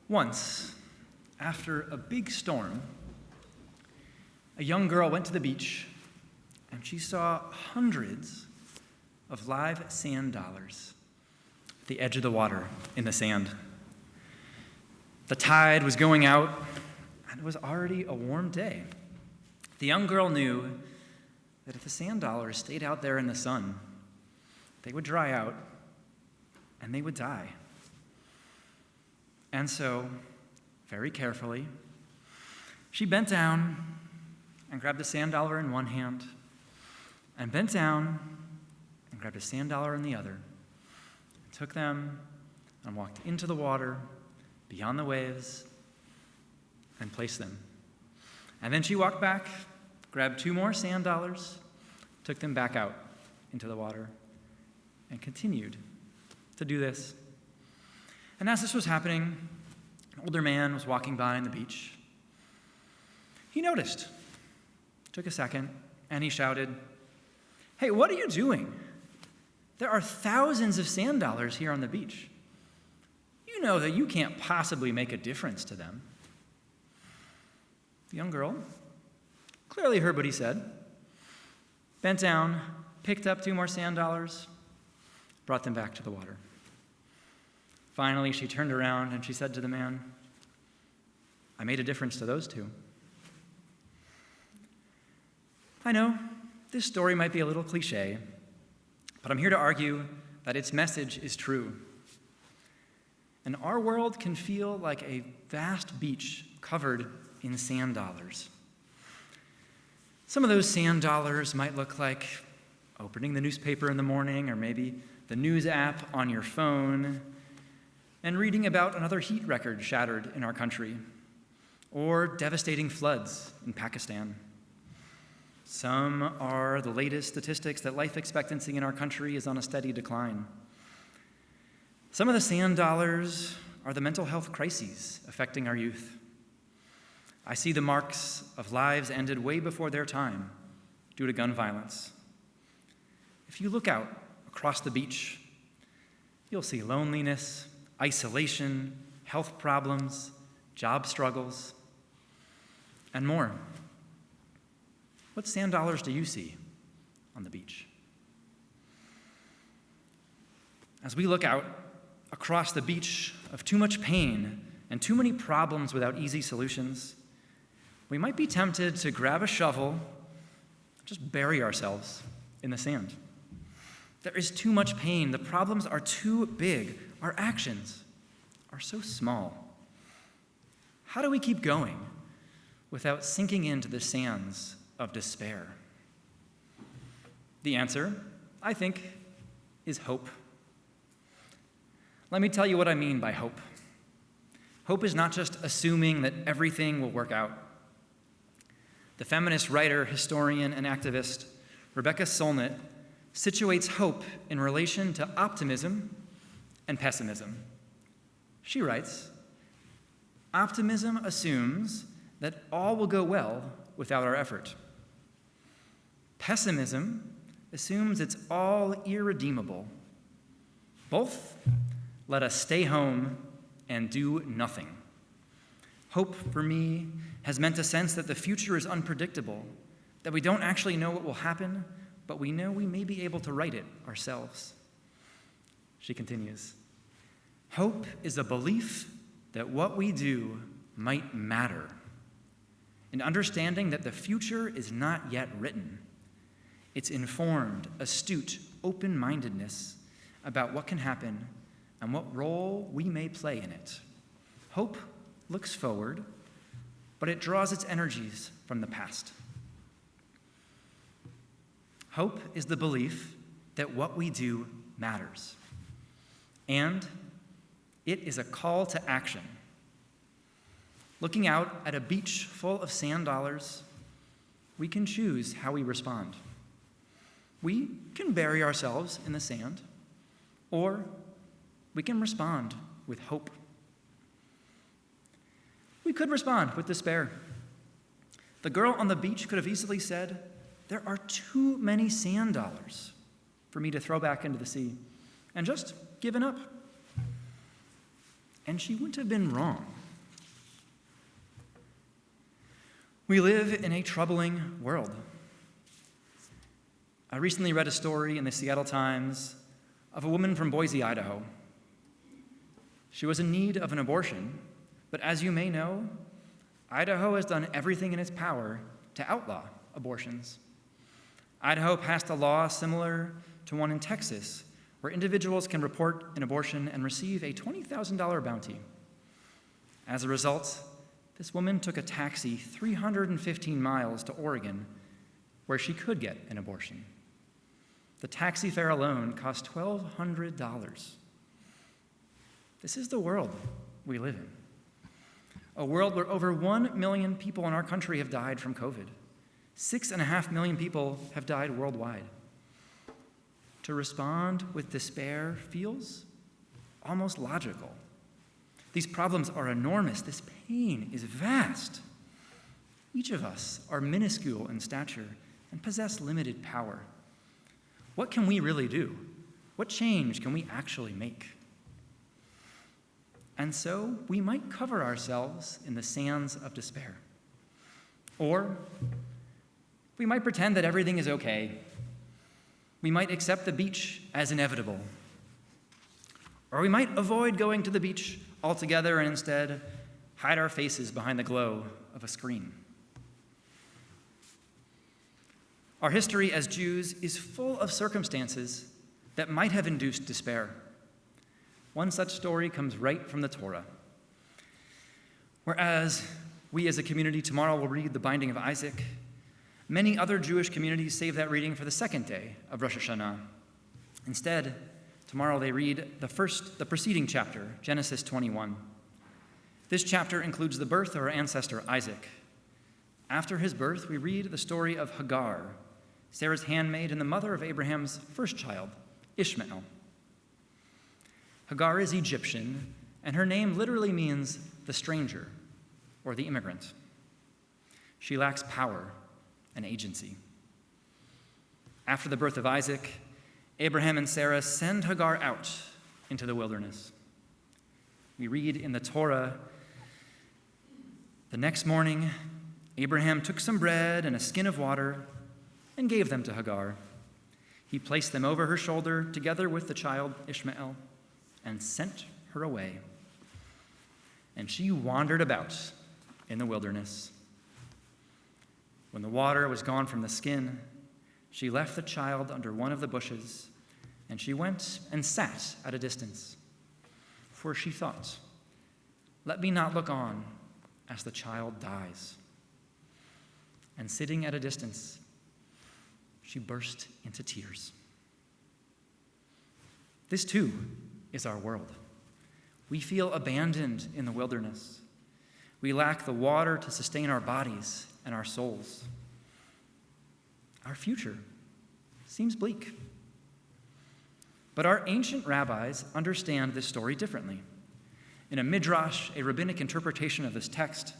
Once, after a big storm, a young girl went to the beach and she saw hundreds of live sand dollars at the edge of the water in the sand. The tide was going out and it was already a warm day. The young girl knew that if the sand dollars stayed out there in the sun, they would dry out and they would die. And so, very carefully, she bent down and grabbed a sand dollar in one hand, and bent down and grabbed a sand dollar in the other, and took them and walked into the water, beyond the waves, and placed them. And then she walked back, grabbed 2 more sand dollars, took them back out into the water, and continued to do this. And as this was happening, an older man was walking by on the beach. He noticed, took a second, and he shouted, "Hey, what are you doing? There are thousands of sand dollars here on the beach. You know that you can't possibly make a difference to them." The young girl clearly heard what he said, bent down, picked up 2 more sand dollars, brought them back to the water. Finally, she turned around and she said to the man, "I made a difference to those 2. I know this story might be a little cliche, but I'm here to argue that its message is true. And our world can feel like a vast beach covered in sand dollars. Some of those sand dollars might look like opening the newspaper in the morning, or maybe the news app on your phone, and reading about another heat record shattered in our country, or devastating floods in Pakistan. Some are the latest statistics that life expectancy in our country is on a steady decline. Some of the sand dollars are the mental health crises affecting our youth. I see the marks of lives ended way before their time due to gun violence. If you look out across the beach, you'll see loneliness, isolation, health problems, job struggles, and more. What sand dollars do you see on the beach? As we look out across the beach of too much pain and too many problems without easy solutions, we might be tempted to grab a shovel and just bury ourselves in the sand. There is too much pain. The problems are too big. Our actions are so small. How do we keep going without sinking into the sands of despair? The answer, I think, is hope. Let me tell you what I mean by hope. Hope is not just assuming that everything will work out. The feminist writer, historian, and activist Rebecca Solnit situates hope in relation to optimism and pessimism. She writes, "Optimism assumes that all will go well without our effort. Pessimism assumes it's all irredeemable. Both let us stay home and do nothing. Hope, for me, has meant a sense that the future is unpredictable, that we don't actually know what will happen, but we know we may be able to write it ourselves." She continues, "Hope is a belief that what we do might matter, an understanding that the future is not yet written. It's informed, astute, open-mindedness about what can happen and what role we may play in it. Hope looks forward, but it draws its energies from the past. Hope is the belief that what we do matters, and it is a call to action. Looking out at a beach full of sand dollars, we can choose how we respond. We can bury ourselves in the sand, or we can respond with hope. We could respond with despair. The girl on the beach could have easily said, "There are too many sand dollars for me to throw back into the sea," and just given up. and she wouldn't have been wrong. We live in a troubling world. I recently read a story in the Seattle Times of a woman from Boise, Idaho. She was in need of an abortion, but as you may know, Idaho has done everything in its power to outlaw abortions. Idaho passed a law similar to one in Texas, where individuals can report an abortion and receive a $20,000 bounty. As a result, this woman took a taxi 315 miles to Oregon, where she could get an abortion. The taxi fare alone cost $1,200. This is the world we live in. A world where over 1 million people in our country have died from COVID. 6.5 million people have died worldwide. To respond with despair feels almost logical. These problems are enormous. This pain is vast. Each of us are minuscule in stature and possess limited power. What can we really do? What change can we actually make? And so we might cover ourselves in the sands of despair. Or we might pretend that everything is okay. We might accept the beach as inevitable. Or we might avoid going to the beach altogether and instead hide our faces behind the glow of a screen. Our history as Jews is full of circumstances that might have induced despair. One such story comes right from the Torah. Whereas we as a community tomorrow will read the binding of Isaac, many other Jewish communities save that reading for the second day of Rosh Hashanah. Instead, tomorrow they read the preceding chapter, Genesis 21. This chapter includes the birth of our ancestor Isaac. After his birth, we read the story of Hagar, Sarah's handmaid and the mother of Abraham's first child, Ishmael. Hagar is Egyptian, and her name literally means the stranger or the immigrant. She lacks power and agency. After the birth of Isaac, Abraham and Sarah send Hagar out into the wilderness. We read in the Torah, the next morning, Abraham took some bread and a skin of water and gave them to Hagar. He placed them over her shoulder together with the child Ishmael and sent her away. And she wandered about in the wilderness. When the water was gone from the skin, she left the child under one of the bushes, and she went and sat at a distance. For she thought, "Let me not look on as the child dies." And sitting at a distance, she burst into tears. This too is our world. We feel abandoned in the wilderness. We lack the water to sustain our bodies and our souls. Our future seems bleak. But our ancient rabbis understand this story differently. In a midrash, a rabbinic interpretation of this text,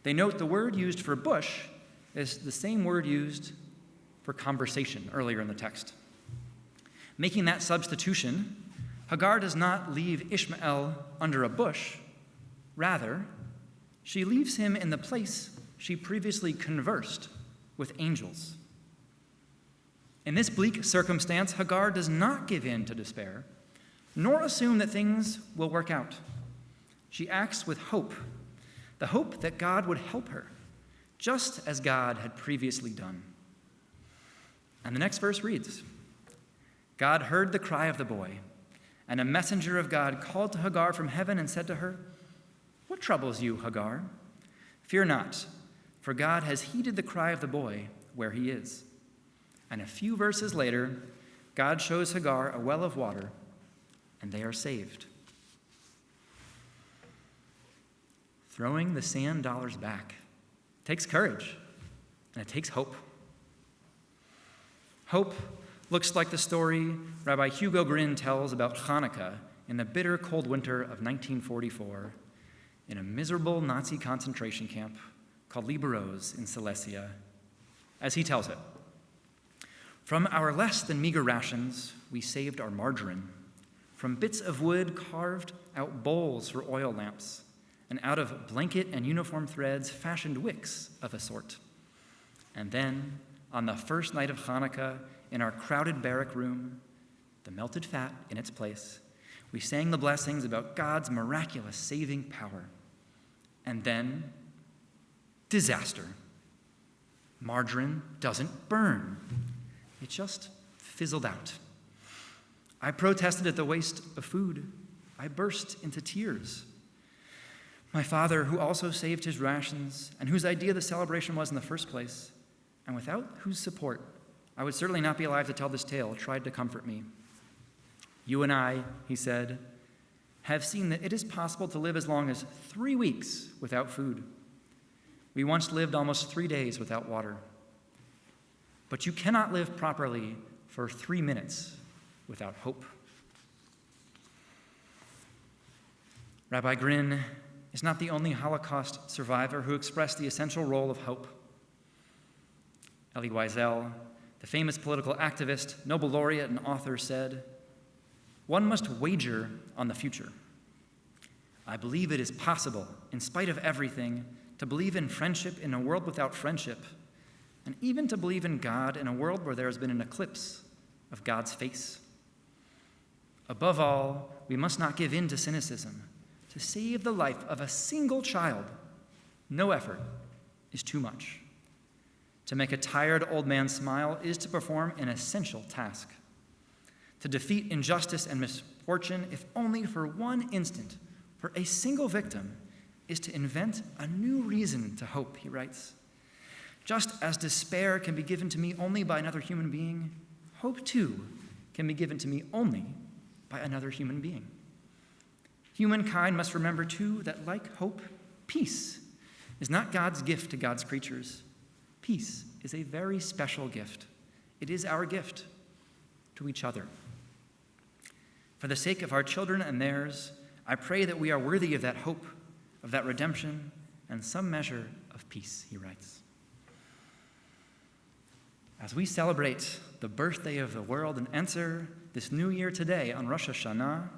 they note the word used for bush is the same word used for conversation earlier in the text. Making that substitution, Hagar does not leave Ishmael under a bush. Rather, she leaves him in the place she previously conversed with angels. In this bleak circumstance, Hagar does not give in to despair, nor assume that things will work out. She acts with hope, the hope that God would help her, just as God had previously done. And the next verse reads, God heard the cry of the boy, and a messenger of God called to Hagar from heaven and said to her, "What troubles you, Hagar? Fear not, for God has heeded the cry of the boy where he is." And a few verses later, God shows Hagar a well of water, and they are saved. Throwing the sand dollars back takes courage, and it takes hope. Hope looks like the story Rabbi Hugo Grin tells about Hanukkah in the bitter cold winter of 1944 in a miserable Nazi concentration camp called Liberos in Silesia. As he tells it, "From our less than meager rations, we saved our margarine. From bits of wood carved out bowls for oil lamps, and out of blanket and uniform threads fashioned wicks of a sort. And then, on the first night of Hanukkah, in our crowded barrack room, the melted fat in its place, we sang the blessings about God's miraculous saving power. And then, disaster. Margarine doesn't burn. It just fizzled out. I protested at the waste of food. I burst into tears. My father, who also saved his rations, and whose idea the celebration was in the first place, and without whose support I would certainly not be alive to tell this tale, tried to comfort me. You and I, he said, have seen that it is possible to live as long as 3 weeks without food. We once lived almost 3 days without water. But you cannot live properly for 3 minutes without hope. Rabbi Grin is not the only Holocaust survivor who expressed the essential role of hope. Elie Wiesel, the famous political activist, Nobel laureate, and author, said, "One must wager on the future. I believe it is possible, in spite of everything, to believe in friendship in a world without friendship, and even to believe in God in a world where there has been an eclipse of God's face. Above all, we must not give in to cynicism. To save the life of a single child, no effort is too much. To make a tired old man smile is to perform an essential task. To defeat injustice and misfortune, if only for one instant, for a single victim, is to invent a new reason to hope," he writes. "Just as despair can be given to me only by another human being, hope too can be given to me only by another human being. Humankind must remember too that, like hope, peace is not God's gift to God's creatures. Peace is a very special gift. It is our gift to each other. For the sake of our children and theirs, I pray that we are worthy of that hope, of that redemption, and some measure of peace," he writes. As we celebrate the birthday of the world and enter this new year today on Rosh Hashanah,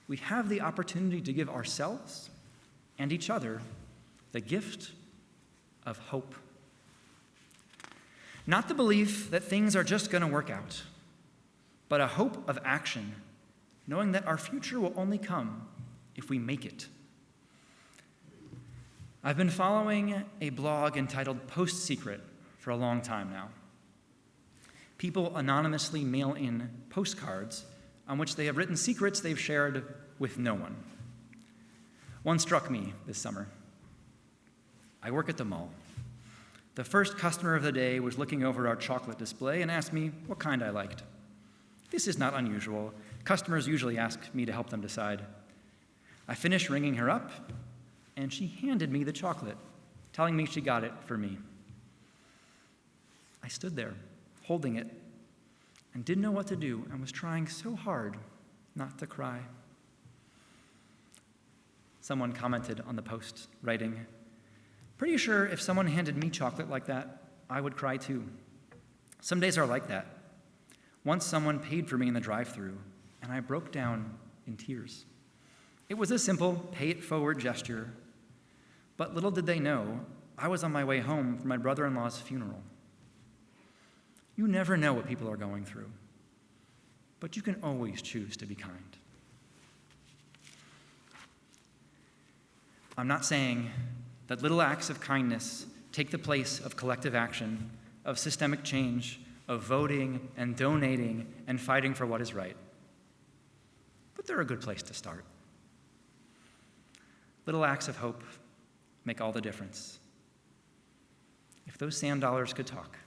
we have the opportunity to give ourselves and each other the gift of hope. Not the belief that things are just going to work out, but a hope of action, knowing that our future will only come if we make it. I've been following a blog entitled Post Secret for a long time now. People anonymously mail in postcards on which they have written secrets they've shared with no one. One struck me this summer. I work at the mall. The first customer of the day was looking over our chocolate display and asked me what kind I liked. This is not unusual. Customers usually ask me to help them decide. I finished ringing her up, and she handed me the chocolate, telling me she got it for me. I stood there, holding it, and didn't know what to do and was trying so hard not to cry. Someone commented on the post, writing, "Pretty sure if someone handed me chocolate like that, I would cry too. Some days are like that. Once someone paid for me in the drive-thru, and I broke down in tears. It was a simple pay-it-forward gesture, but little did they know I was on my way home from my brother-in-law's funeral. You never know what people are going through, but you can always choose to be kind." I'm not saying that little acts of kindness take the place of collective action, of systemic change, of voting and donating and fighting for what is right. But they're a good place to start. Little acts of hope make all the difference. If those sand dollars could talk,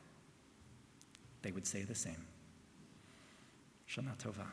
they would say the same. Shana Tova.